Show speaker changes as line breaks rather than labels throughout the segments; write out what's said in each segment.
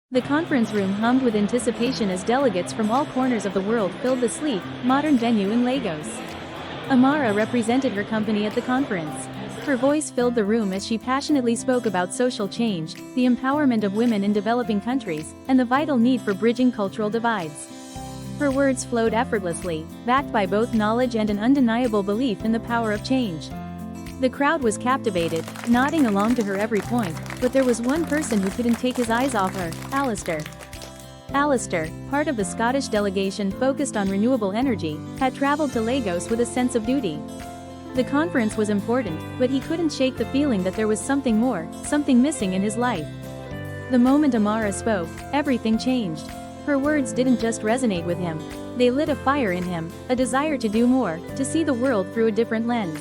The conference room hummed with anticipation as delegates from all corners of the world filled the sleek, modern venue in Lagos. Amara represented her company at the conference. Her voice filled the room as she passionately spoke about social change, the empowerment of women in developing countries, and the vital need for bridging cultural divides. Her words flowed effortlessly, backed by both knowledge and an undeniable belief in the power of change. The crowd was captivated, nodding along to her every point, but there was one person who couldn't take his eyes off her: Alistair. Alistair, part of the Scottish delegation focused on renewable energy, had traveled to Lagos with a sense of duty. The conference was important, but he couldn't shake the feeling that there was something more, something missing in his life. The moment Amara spoke, everything changed. Her words didn't just resonate with him. They lit a fire in him, a desire to do more, to see the world through a different lens.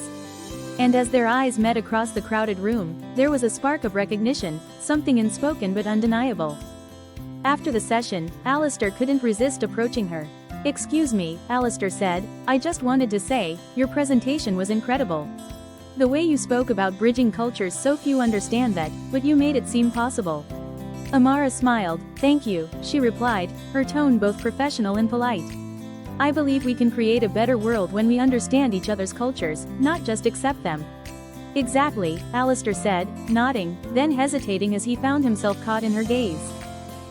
And as their eyes met across the crowded room, there was a spark of recognition, something unspoken but undeniable. After the session, Alistair couldn't resist approaching her. "Excuse me," Alistair said, "I just wanted to say, your presentation was incredible. The way you spoke about bridging cultures, so few understand that, but you made it seem possible." Amara smiled. "Thank you," she replied, her tone both professional and polite. "I believe we can create a better world when we understand each other's cultures, not just accept them." "Exactly," Alistair said, nodding, then hesitating as he found himself caught in her gaze.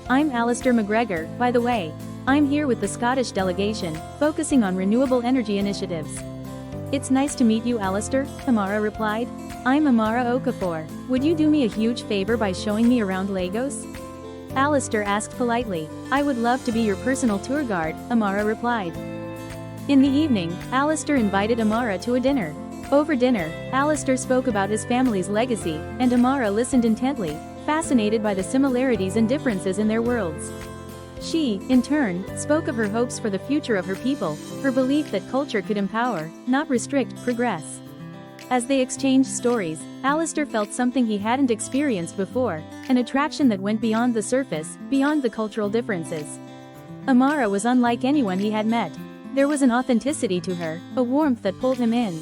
"I'm Alistair McGregor, by the way. I'm here with the Scottish delegation, focusing on renewable energy initiatives." "It's nice to meet you, Alistair," Amara replied. "I'm Amara Okafor. Would you do me a huge favor by showing me around Lagos?" Alistair asked politely. "I would love to be your personal tour guide," Amara replied. In the evening, Alistair invited Amara to a dinner. Over dinner, Alistair spoke about his family's legacy, and Amara listened intently, fascinated by the similarities and differences in their worlds. She, in turn, spoke of her hopes for the future of her people, her belief that culture could empower, not restrict, progress. As they exchanged stories, Alistair felt something he hadn't experienced before, an attraction that went beyond the surface, beyond the cultural differences. Amara was unlike anyone he had met. There was an authenticity to her, a warmth that pulled him in.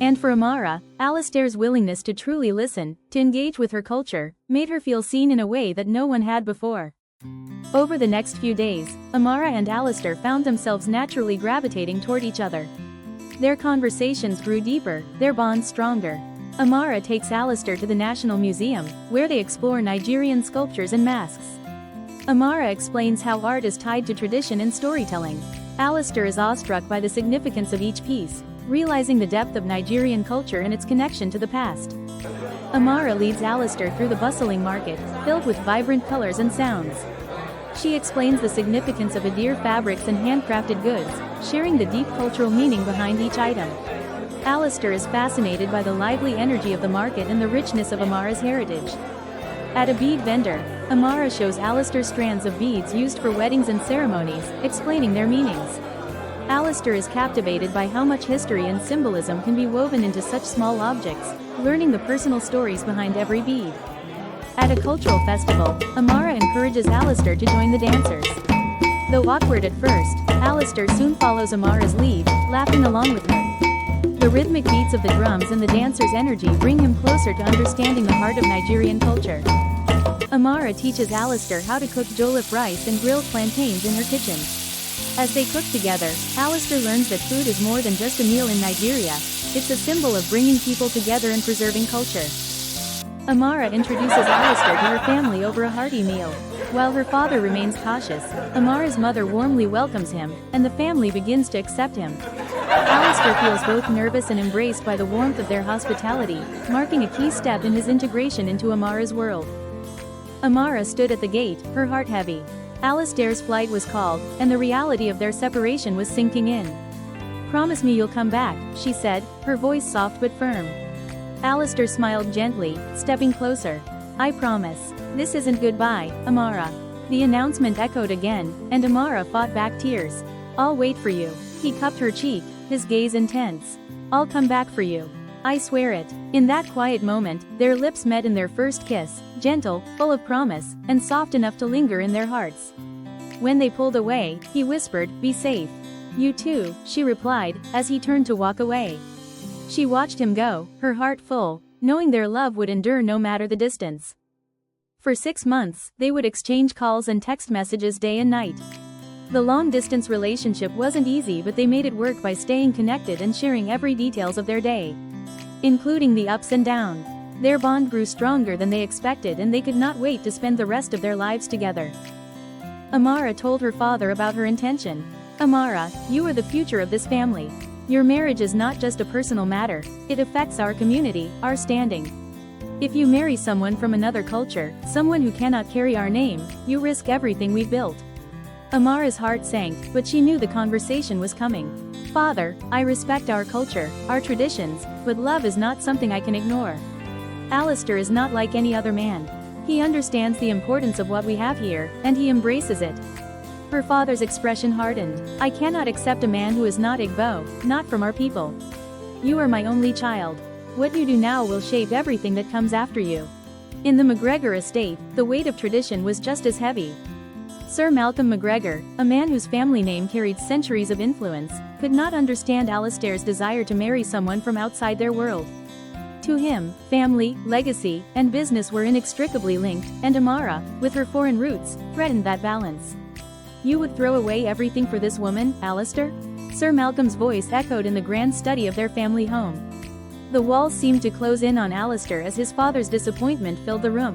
And for Amara, Alistair's willingness to truly listen, to engage with her culture, made her feel seen in a way that no one had before. Over the next few days, Amara and Alistair found themselves naturally gravitating toward each other. Their conversations grew deeper, their bond stronger. Amara takes Alistair to the National Museum, where they explore Nigerian sculptures and masks. Amara explains how art is tied to tradition and storytelling. Alistair is awestruck by the significance of each piece, realizing the depth of Nigerian culture and its connection to the past. Amara leads Alistair through the bustling market, filled with vibrant colors and sounds. She explains the significance of Adir fabrics and handcrafted goods, sharing the deep cultural meaning behind each item. Alistair is fascinated by the lively energy of the market and the richness of Amara's heritage. At a bead vendor, Amara shows Alistair strands of beads used for weddings and ceremonies, explaining their meanings. Alistair is captivated by how much history and symbolism can be woven into such small objects, learning the personal stories behind every bead. At a cultural festival, Amara encourages Alistair to join the dancers. Though awkward at first, Alistair soon follows Amara's lead, laughing along with her. The rhythmic beats of the drums and the dancers' energy bring him closer to understanding the heart of Nigerian culture. Amara teaches Alistair how to cook jollof rice and grilled plantains in her kitchen. As they cook together, Alistair learns that food is more than just a meal in Nigeria. It's a symbol of bringing people together and preserving culture. Amara introduces Alistair to her family over a hearty meal. While her father remains cautious, Amara's mother warmly welcomes him, and the family begins to accept him. Alistair feels both nervous and embraced by the warmth of their hospitality, marking a key step in his integration into Amara's world. Amara stood at the gate, her heart heavy. Alistair's flight was called, and the reality of their separation was sinking in. "Promise me you'll come back," she said, her voice soft but firm. Alistair smiled gently, stepping closer. "I promise. This isn't goodbye, Amara." The announcement echoed again, and Amara fought back tears. "I'll wait for you." He cupped her cheek, his gaze intense. "I'll come back for you. I swear it." In that quiet moment, their lips met in their first kiss, gentle, full of promise, and soft enough to linger in their hearts. When they pulled away, he whispered, "Be safe." "You too," she replied, as he turned to walk away. She watched him go, her heart full, knowing their love would endure no matter the distance. For 6 months, they would exchange calls and text messages day and night. The long-distance relationship wasn't easy, but they made it work by staying connected and sharing every details of their day, including the ups and downs. Their bond grew stronger than they expected, and they could not wait to spend the rest of their lives together. Amara told her father about her intention. "Amara, you are the future of this family. Your marriage is not just a personal matter, it affects our community, our standing. If you marry someone from another culture, someone who cannot carry our name, you risk everything we've built." Amara's heart sank, but she knew the conversation was coming. "Father, I respect our culture, our traditions, but love is not something I can ignore. Alistair is not like any other man. He understands the importance of what we have here, and he embraces it." Her father's expression hardened. "I cannot accept a man who is not Igbo, not from our people. You are my only child. What you do now will shape everything that comes after you." In the McGregor estate, the weight of tradition was just as heavy. Sir Malcolm McGregor, a man whose family name carried centuries of influence, could not understand Alistair's desire to marry someone from outside their world. To him, family, legacy, and business were inextricably linked, and Amara, with her foreign roots, threatened that balance. "You would throw away everything for this woman, Alistair?" Sir Malcolm's voice echoed in the grand study of their family home. The walls seemed to close in on Alistair as his father's disappointment filled the room.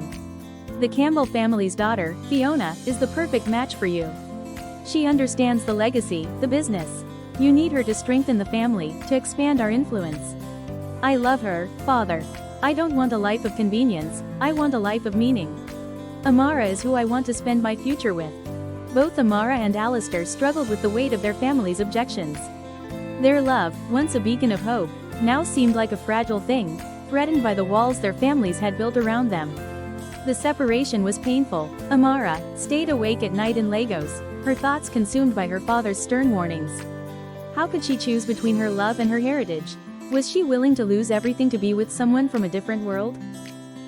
"The Campbell family's daughter, Fiona, is the perfect match for you. She understands the legacy, the business. You need her to strengthen the family, to expand our influence." "I love her, father. I don't want a life of convenience, I want a life of meaning. Amara is who I want to spend my future with." Both Amara and Alistair struggled with the weight of their family's objections. Their love, once a beacon of hope, now seemed like a fragile thing, threatened by the walls their families had built around them. The separation was painful. Amara stayed awake at night in Lagos, her thoughts consumed by her father's stern warnings. How could she choose between her love and her heritage? Was she willing to lose everything to be with someone from a different world?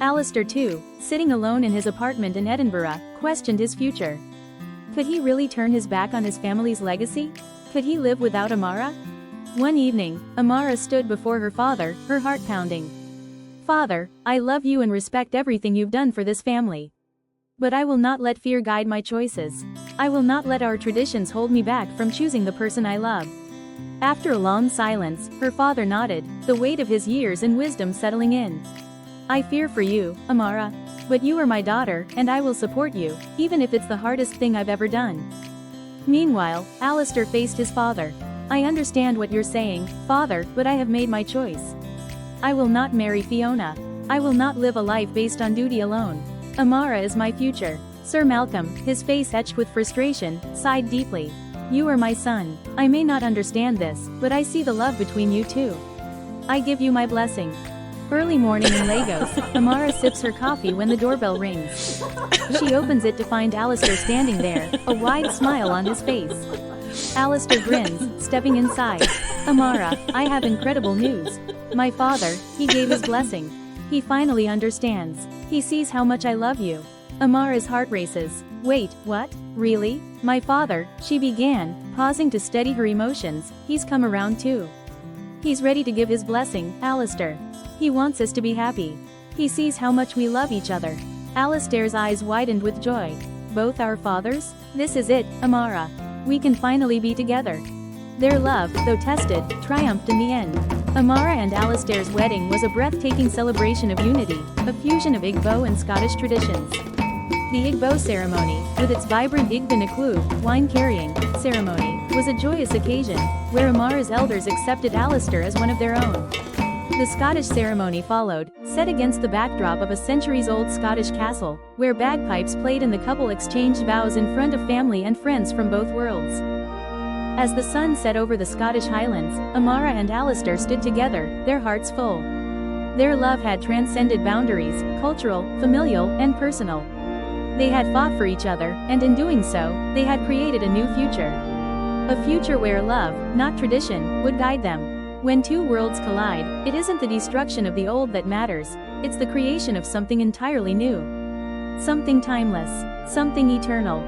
Alistair too, sitting alone in his apartment in Edinburgh, questioned his future. Could he really turn his back on his family's legacy? Could he live without Amara? One evening, Amara stood before her father, her heart pounding. "Father, I love you and respect everything you've done for this family. But I will not let fear guide my choices. I will not let our traditions hold me back from choosing the person I love." After a long silence, her father nodded, the weight of his years and wisdom settling in. "I fear for you, Amara. But you are my daughter, and I will support you, even if it's the hardest thing I've ever done." Meanwhile, Alistair faced his father. "I understand what you're saying, father, but I have made my choice. I will not marry Fiona. I will not live a life based on duty alone. Amara is my future." Sir Malcolm, his face etched with frustration, sighed deeply. "You are my son. I may not understand this, but I see the love between you two. I give you my blessing." Early morning in Lagos, Amara sips her coffee when the doorbell rings. She opens it to find Alistair standing there, a wide smile on his face. Alistair grins, stepping inside. "Amara, I have incredible news. My father, he gave his blessing. He finally understands. He sees how much I love you." Amara's heart races. "Wait, what? Really? My father," she began, pausing to steady her emotions. "He's come around too. He's ready to give his blessing, Alistair. He wants us to be happy. He sees how much we love each other." Alistair's eyes widened with joy. "Both our fathers? This is it, Amara. We can finally be together." Their love, though tested, triumphed in the end. Amara and Alistair's wedding was a breathtaking celebration of unity, a fusion of Igbo and Scottish traditions. The Igbo ceremony, with its vibrant Igbo wine-carrying ceremony, was a joyous occasion, where Amara's elders accepted Alistair as one of their own. The Scottish ceremony followed, set against the backdrop of a centuries-old Scottish castle, where bagpipes played and the couple exchanged vows in front of family and friends from both worlds. As the sun set over the Scottish Highlands, Amara and Alistair stood together, their hearts full. Their love had transcended boundaries, cultural, familial, and personal. They had fought for each other, and in doing so, they had created a new future. A future where love, not tradition, would guide them. When two worlds collide, it isn't the destruction of the old that matters, it's the creation of something entirely new. Something timeless, something eternal.